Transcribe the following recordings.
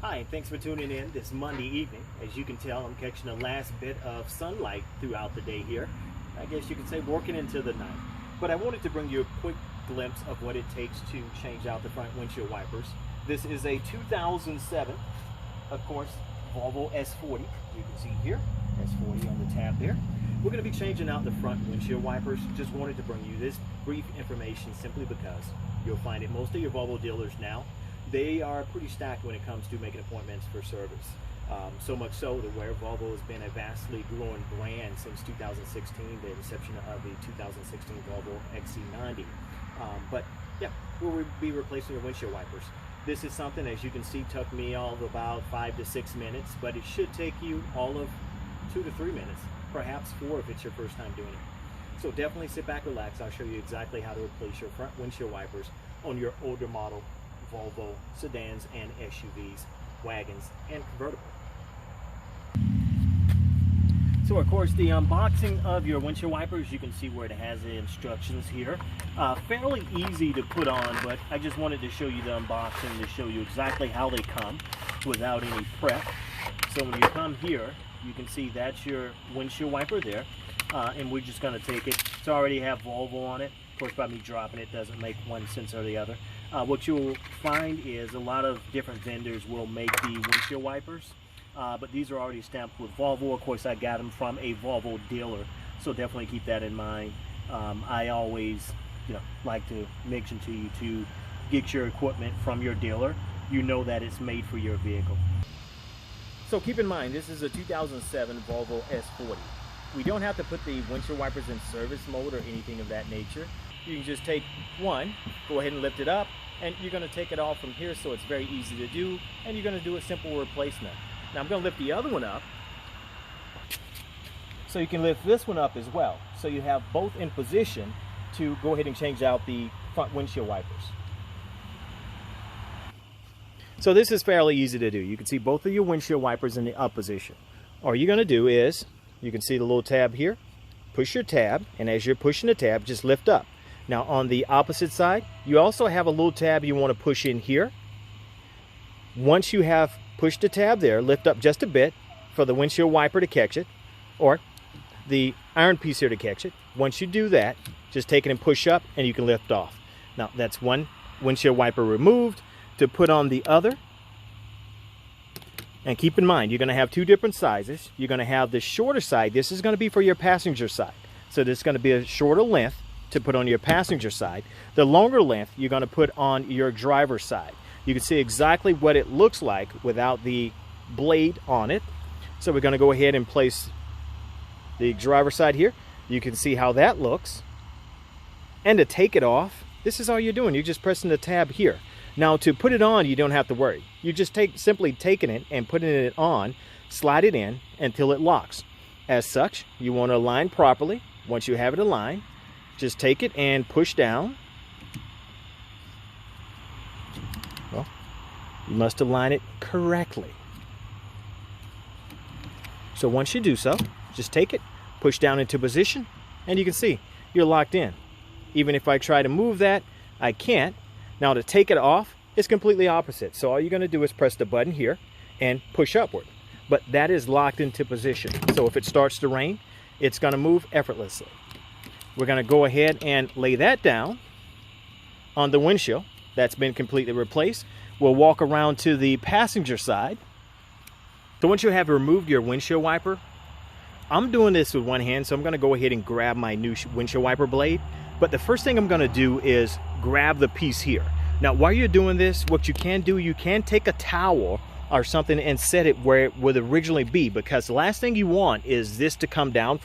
Hi, thanks for tuning in this Monday evening. As you can tell, I'm catching the last bit of sunlight throughout the day here. I guess you could say working into the night. But I wanted to bring you a quick glimpse of what it takes to change out the front windshield wipers. This is a 2007, of course, Volvo S40. You can see here, S40 on the tab there. We're going to be changing out the front windshield wipers. Just wanted to bring you this brief information simply because you'll find at most of your Volvo dealers now, they are pretty stacked when it comes to making appointments for service. So much so to where Volvo has been a vastly growing brand since 2016, the inception of the 2016 Volvo XC90. But yeah, we'll be replacing your windshield wipers. This is something, as you can see, took me all of about 5 to 6 minutes, but it should take you all of 2 to 3 minutes, perhaps 4 if it's your first time doing it. So definitely sit back, relax. I'll show you exactly how to replace your front windshield wipers on your older model Volvo sedans and SUVs, wagons, and convertible. So of course, the unboxing of your windshield wipers, you can see where it has the instructions here. Fairly easy to put on, but I just wanted to show you the unboxing to show you exactly how they come without any prep. So when you come here, you can see that's your windshield wiper there, and we're just going to take it. It's already have Volvo on it. Of course, by me dropping it doesn't make one sense or the other. What you'll find is a lot of different vendors will make the windshield wipers, but these are already stamped with Volvo. Of course, I got them from a Volvo dealer, so definitely keep that in mind. I always, like to mention to you to get your equipment from your dealer. You know that it's made for your vehicle. So keep in mind, this is a 2007 Volvo S40. We don't have to put the windshield wipers in service mode or anything of that nature. You can just take one, go ahead and lift it up, and you're going to take it off from here, so it's very easy to do, and you're going to do a simple replacement. Now I'm going to lift the other one up, so you can lift this one up as well, so you have both in position to go ahead and change out the front windshield wipers. So this is fairly easy to do. You can see both of your windshield wipers in the up position. All you're going to do is, you can see the little tab here, push your tab, and as you're pushing the tab, just lift up. Now on the opposite side, you also have a little tab you want to push in here. Once you have pushed the tab there, lift up just a bit for the windshield wiper to catch it, or the iron piece here to catch it. Once you do that, just take it and push up and you can lift off. Now that's one windshield wiper removed. To put on the other, and keep in mind, you're going to have two different sizes. You're going to have the shorter side. This is going to be for your passenger side. So this is going to be a shorter length to put on your passenger side. The longer length you're going to put on your driver's side. You can see exactly what it looks like without the blade on it. So we're going to go ahead and place the driver's side here. You can see how that looks. And to take it off, this is all you're doing. You're just pressing the tab here. Now to put it on, you don't have to worry. You just simply taking it and putting it on, slide it in until it locks. As such, you want to align properly. Once you have it aligned, just take it and push down. Well, you must align it correctly. So once you do so, just take it, push down into position, and you can see you're locked in. Even if I try to move that, I can't. Now to take it off, it's completely opposite. So all you're going to do is press the button here and push upward. But that is locked into position. So if it starts to rain, it's going to move effortlessly. We're going to go ahead and lay that down on the windshield. That's been completely replaced. We'll walk around to the passenger side. So once you have removed your windshield wiper, I'm doing this with one hand, so I'm going to go ahead and grab my new windshield wiper blade. But the first thing I'm going to do is grab the piece here. Now while you're doing this, what you can do, you can take a towel or something and set it where it would originally be, because the last thing you want is this to come down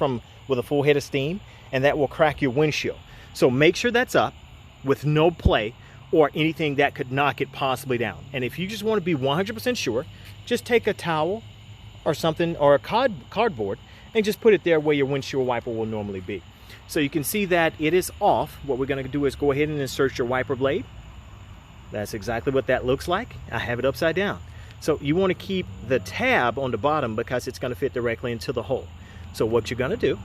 with a full head of steam, and that will crack your windshield. So make sure that's up with no play or anything that could knock it possibly down. And if you just want to be 100% sure, just take a towel or something, or a cardboard, and just put it there where your windshield wiper will normally be. So you can see that it is off. What we're going to do is go ahead and insert your wiper blade. That's exactly what that looks like. I have it upside down. So you want to keep the tab on the bottom because it's going to fit directly into the hole. So what you're going to do,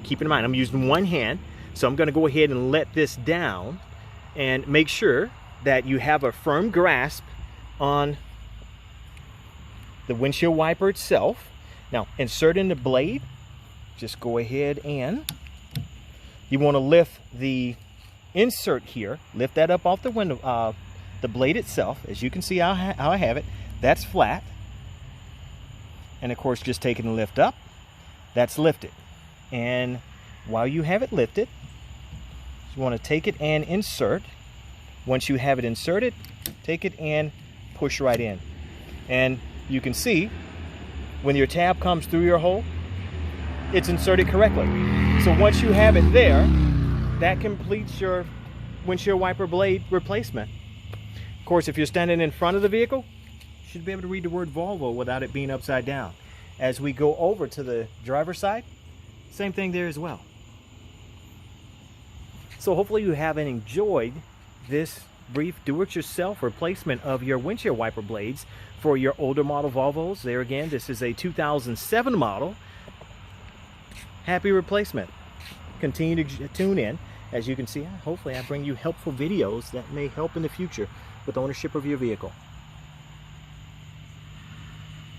keep in mind, I'm using one hand, so I'm going to go ahead and let this down and make sure that you have a firm grasp on the windshield wiper itself. Now, insert in the blade. Just go ahead and you want to lift the insert here. Lift that up off the window, the blade itself. As you can see how I have it, that's flat. And of course, just take it and lift up. That's lifted. And while you have it lifted, you want to take it and insert. Once you have it inserted, take it and push right in. And you can see when your tab comes through your hole, it's inserted correctly. So once you have it there, that completes your windshield wiper blade replacement. Of course, if you're standing in front of the vehicle, you should be able to read the word Volvo without it being upside down. As we go over to the driver's side, same thing there as well. So hopefully you have enjoyed this brief do-it-yourself replacement of your windshield wiper blades for your older model Volvos. There again, this is a 2007 model. Happy replacement. Continue to tune in. As you can see, hopefully I bring you helpful videos that may help in the future with ownership of your vehicle.